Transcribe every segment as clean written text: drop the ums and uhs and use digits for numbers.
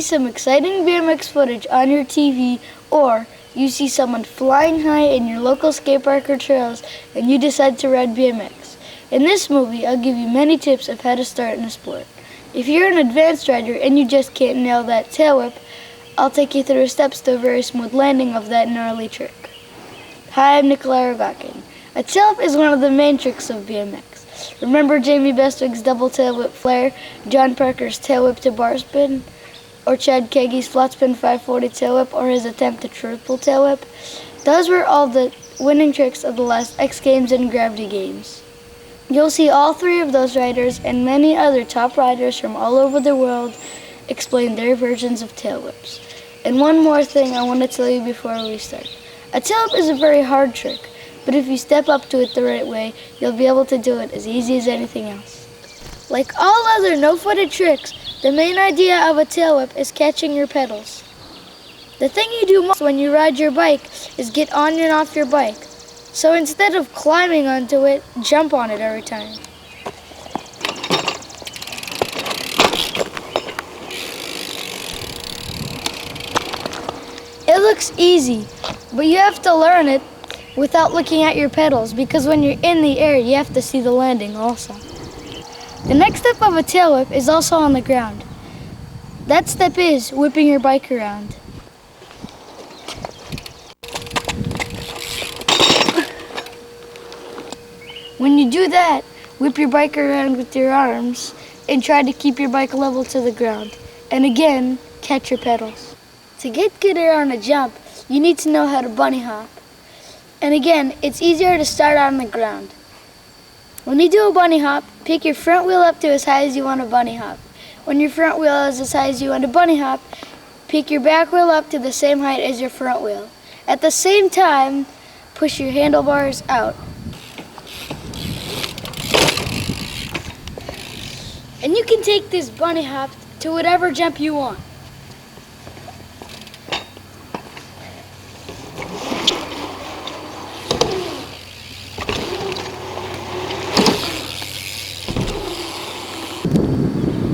see some exciting BMX footage on your TV, or you see someone flying high in your local skate park or trails and you decide to ride BMX. In this movie, I'll give you many tips of how to start in a sport. If you're an advanced rider and you just can't nail that tail whip, I'll take you through steps to a very smooth landing of that gnarly trick. Hi, I'm Nicholi. A tail whip is one of the main tricks of BMX. Remember Jamie Bestwick's double tail whip flare, John Parker's tail whip to bar spin, or Chad Keagy's flat spin 540 tail whip, or his attempt at triple tail whip? Those were all the winning tricks of the last X Games and Gravity Games. You'll see all three of those riders and many other top riders from all over the world explain their versions of tail whips. And one more thing I want to tell you before we start. A tail whip is a very hard trick, but if you step up to it the right way, you'll be able to do it as easy as anything else. Like all other no-footed tricks, the main idea of a tail whip is catching your pedals. The thing you do most when you ride your bike is get on and off your bike. So instead of climbing onto it, jump on it every time. It looks easy, but you have to learn it without looking at your pedals, because when you're in the air, you have to see the landing also. The next step of a tail whip is also on the ground. That step is whipping your bike around. When you do that, whip your bike around with your arms and try to keep your bike level to the ground. And again, catch your pedals. To get good air on a jump, you need to know how to bunny hop. And again, it's easier to start on the ground. When you do a bunny hop, pick your front wheel up to as high as you want to bunny hop. When your front wheel is as high as you want to bunny hop, pick your back wheel up to the same height as your front wheel. At the same time, push your handlebars out. And you can take this bunny hop to whatever jump you want.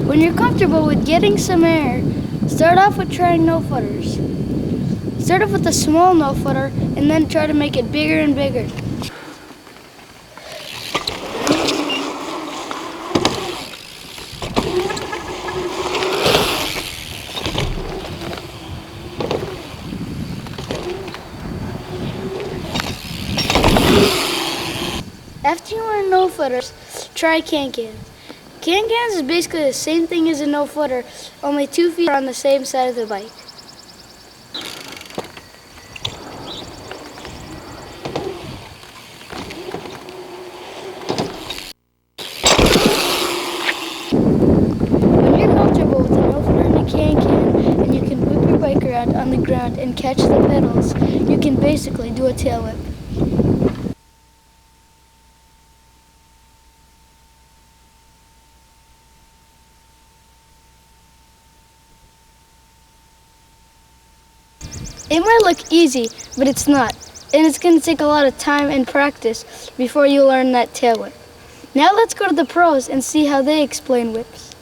When you're comfortable with getting some air, start off with trying no-footers. Start off with a small no-footer and then try to make it bigger and bigger. After you learn no-footers, try can-cans. Can-cans is basically the same thing as a no-footer, only 2 feet are on the same side of the bike. When you're comfortable with a no-footer and a can-can, and you can whip your bike around on the ground and catch the pedals, you can basically do a tail whip. It might look easy, but it's not, and it's going to take a lot of time and practice before you learn that tail whip. Now let's go to the pros and see how they explain whips.